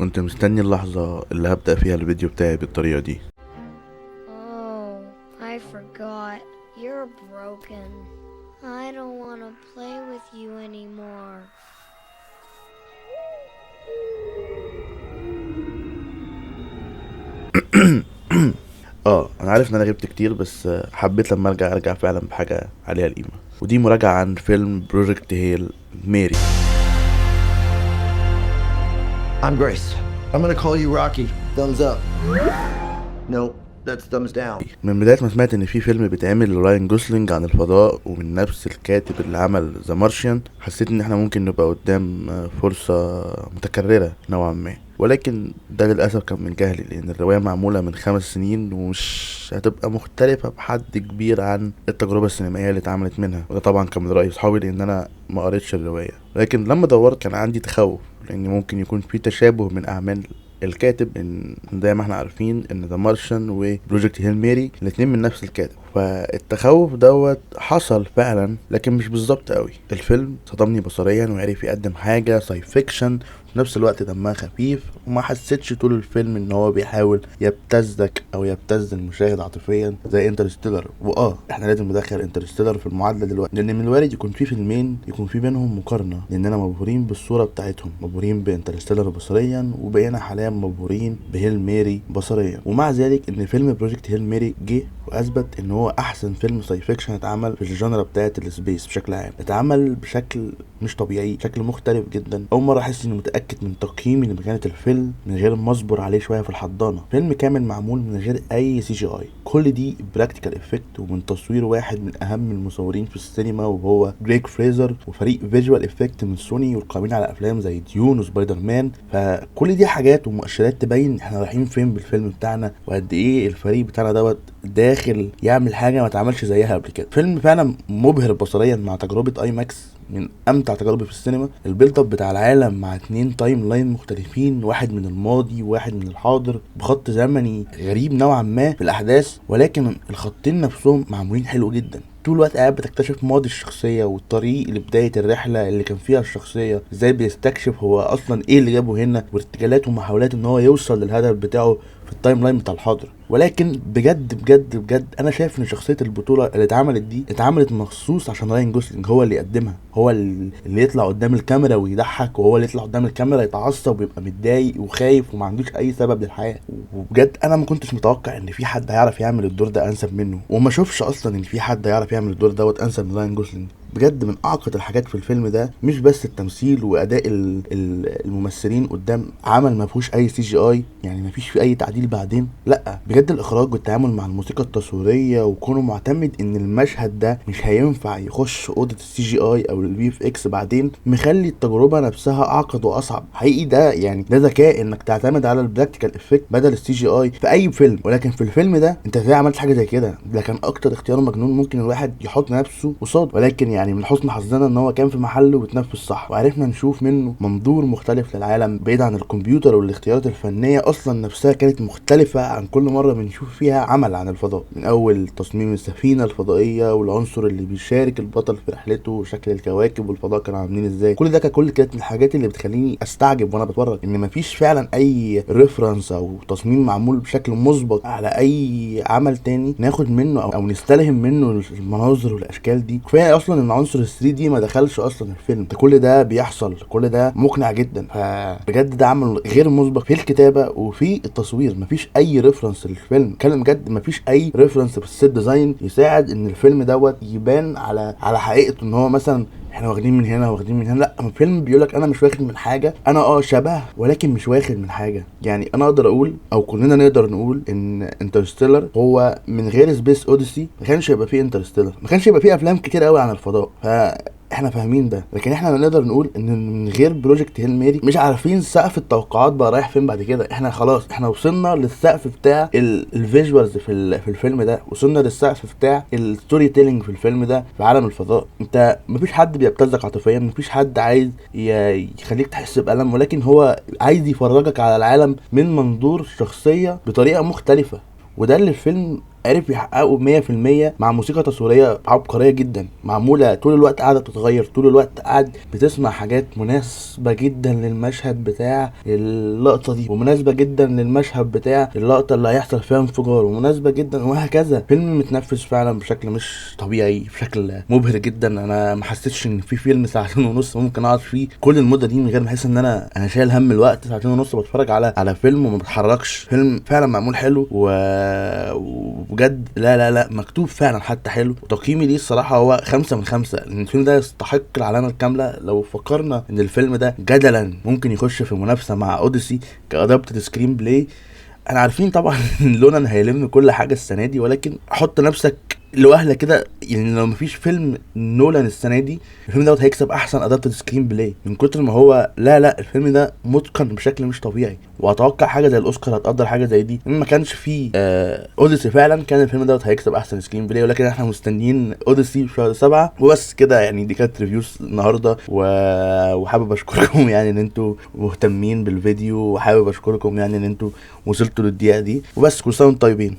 كنت مستني اللحظة اللي هبدأ فيها الفيديو بتاعي بالطريقة دي. Oh, I forgot. You're broken. I don't want to play with you anymore. انا عارف ان انا غبت كتير، بس حبيت لما ارجع فعلا بحاجة عليها القيمة، ودي مراجعة عن فيلم بروجكت هيل ميري. I'm Grace. I'm gonna call you Rocky. Thumbs up. No, that's thumbs down. من بداية ما سمعت ان في فيلم بيتعمل لراين جوسلينج عن الفضاء ومن نفس الكاتب اللي عمل ذا مارشيان، حسيت ان احنا ممكن نبقى قدام فرصة متكررة نوعا ما، ولكن ده للأسف كان من جهلي، لأن الرواية معمولة من 5 سنين ومش هتبقى مختلفة بحد كبير عن التجربة السينمائية اللي اتعملت منها. وده طبعا كان من رأي صحابي لأن أنا ما قريتش الرواية، لكن لما دورت كان عندي تخوف لأن ممكن يكون في تشابه من أعمال الكاتب، ان زي ما احنا عارفين ان ذا مارشن وبروجكت هيل ميري الاتنين من نفس الكاتب، فالتخوف دوت حصل فعلا لكن مش بالظبط قوي. الفيلم صدمني بصريا وعرف يقدم حاجه ساي فيكشن في نفس الوقت دمها خفيف، وما حسيتش طول الفيلم ان هو بيحاول يبتزك او يبتز المشاهد عاطفيا زي انترستيلر. احنا لازم ندخل انترستيلر في المعادله دلوقتي، لان من الوارد يكون في فيلمين يكون في بينهم مقارنه، لاننا مبهورين بالصوره بتاعتهم، مبهورين بانترستيلر بصريا وبقينا حاليا مبهورين بهيل ميري بصريا. ومع ذلك ان فيلم بروجكت هيل ميري جه واثبت ان هو احسن فيلم ساي فيكشن اتعمل في الجانرا بتاعه السبيس بشكل عام، اتعمل بشكل مش طبيعي، بشكل مختلف جدا. اول مره احس اني متاكد من تقييمي لمكانه الفيلم من غير ما اصبر عليه شويه في الحضانه. فيلم كامل معمول من غير اي سي جي اي، كل دي براكتيكال افكت ومن تصوير واحد من اهم المصورين في السينما وهو دريك فريزر، وفريق فيجوال افكت من سوني والقائمين على افلام زي ديون وسبايدر مان. فكل دي حاجات ومؤشرات تبين احنا رايحين فين بالفيلم بتاعنا، وقد ايه الفريق بتاعنا دوت داخل يعمل حاجه ما اتعملش زيها قبل كده. فيلم فعلا مبهر بصريا مع تجربه اي ماكس، من امتع تجاربي في السينما. البيلد اب بتاع العالم مع 2 تايم لاين مختلفين، واحد من الماضي وواحد من الحاضر، بخط زمني غريب نوعا ما في الاحداث، ولكن الخطين نفسهم معمولين حلو جدا. طول الوقت قاعد بتكتشف ماضي الشخصيه والطريق لبدايه الرحله اللي كان فيها الشخصيه، ازاي بيستكشف هو اصلا ايه اللي جابه هنا، وارتجالات ومحاولات ان هو يوصل للهدف بتاعه في التايم لاين بتاع الحاضر. ولكن بجد انا شايف ان شخصيه البطوله اللي اتعملت دي اتعملت مخصوص عشان راين جوسلينج هو اللي يقدمها، هو اللي يطلع قدام الكاميرا ويضحك، وهو اللي يطلع قدام الكاميرا يتعصب ويبقى متضايق وخايف وما عندوش اي سبب للحياه. وبجد انا ما كنتش متوقع ان في حد هيعرف يعمل الدور ده انسب منه، وما اشوفش اصلا ان في حد هيعرف يعمل الدور دوت انسب من راين جوسلينج. بجد من اعقد الحاجات في الفيلم ده مش بس التمثيل واداء الممثلين قدام عمل ما فيهوش اي سي جي اي، يعني ما فيش فيه اي تعديل بعدين، لا بجد الاخراج والتعامل مع الموسيقى التصويريه، وكونه معتمد ان المشهد ده مش هينفع يخش اوضه السي جي اي او الفي اف اكس بعدين، مخلي التجربه نفسها اعقد واصعب. حقيقي ده يعني ده ذكاء انك تعتمد على البراكتيكال افكت بدل السي جي اي في اي فيلم، ولكن في الفيلم ده انت ازاي عملت حاجه زي كده؟ ده كان اكتر اختيار مجنون ممكن الواحد يحط نفسه قصاد، ولكن يعني من حسن حظنا ان هو كان في محله وتنفذ صح، وعرفنا نشوف منه منظور مختلف للعالم بعيد عن الكمبيوتر، والاختيارات الفنيه اصلا نفسها كانت مختلفه عن كل مره بنشوف فيها عمل عن الفضاء، من اول تصميم السفينه الفضائيه والعنصر اللي بيشارك البطل في رحلته وشكل الكواكب والفضاء كانوا عاملين ازاي. كل ده كانت من الحاجات اللي بتخليني استعجب وانا بتفرج ان مفيش فعلا اي ريفرنس او تصميم معمول بشكل مسبق على اي عمل تاني ناخد منه او نستلهم منه المناظر والاشكال دي. كفايه اصلا ان عنصر 3 دي ما دخلش اصلا الفيلم، كل ده بيحصل، كل ده مقنع جدا. فبجد ده عمل غير مسبق في الكتابه وفي التصوير، مفيش اي ريفرنس للفيلم، كلام بجد مفيش اي ريفرنس في السيت ديزاين يساعد ان الفيلم دوت يبان على حقيقته، ان هو مثلا احنا واخدين من هنا واخدين من هنا. لا، الفيلم بيقولك انا مش واخد من حاجه، انا شبه ولكن مش واخد من حاجه. يعني انا اقدر اقول او كلنا نقدر نقول ان انترستيلر هو من غير سبيس اوديسي ما كانش هيبقى فيه انترستيلر، ما كانش هيبقى فيه افلام كتير قوي عن الفضاء، احنا فاهمين ده. لكن احنا نقدر نقول ان من غير بروجكت هيل ميري مش عارفين سقف التوقعات بقى رايح فين بعد كده. احنا خلاص احنا وصلنا للسقف بتاع الفيجوالز في الفيلم ده، وصلنا للسقف بتاع الستوري تيلينج في الفيلم ده في عالم الفضاء. انت مفيش حد بيبتزك عاطفيا، مفيش حد عايز يخليك تحس بألم، ولكن هو عايز يفرجك على العالم من منظور شخصية بطريقة مختلفة. وده اللي الفيلم عرف يحققه 100% مع موسيقى تصويريه عبقريه جدا، معموله طول الوقت قاعده بتتغير، طول الوقت قاعد بتسمع حاجات مناسبه جدا للمشهد بتاع اللقطه دي، ومناسبه جدا للمشهد بتاع اللقطه اللي هيحصل فيها انفجار، ومناسبه جدا، وهكذا. فيلم متنفذ فعلا بشكل مش طبيعي، بشكل مبهر جدا. انا ما حسيتش ان في فيلم ساعتين ونص ممكن اقعد فيه كل المده دي من غير ما احس ان انا شايل هم الوقت. ساعتين ونص بتفرج على فيلم وما بتحركش. فيلم فعلا معمول حلو وبجد لا مكتوب فعلا حتى حلو. وتقييمي ليه الصراحه هو 5/5، لان الفيلم ده يستحق العلامه الكامله. لو فكرنا ان الفيلم ده جدلا ممكن يخش في منافسه مع اوديسي كادابتد سكرين بلاي، احنا عارفين طبعا ان لونان هيلم كل حاجه السنه دي، ولكن حط نفسك لوهله كده، يعني لو مفيش فيلم نولان السنه دي الفيلم دوت هيكسب احسن ادابتد سكرين بلاي، من كتر ما هو لا الفيلم ده متقن بشكل مش طبيعي. واتوقع حاجه زي الاوسكار هتقدر حاجه زي دي. ما كانش فيه اوديسي فعلا كان الفيلم دوت هيكسب احسن سكرين بلاي، ولكن احنا مستنيين اوديسي في شهر 7 وبس كده. يعني دي كانت ريفيوز النهارده وحابب اشكركم يعني ان انتوا مهتمين بالفيديو، وحابب اشكركم يعني ان انتوا وصلتوا للدقيقه دي وبس. كل سنه وانتم طيبين.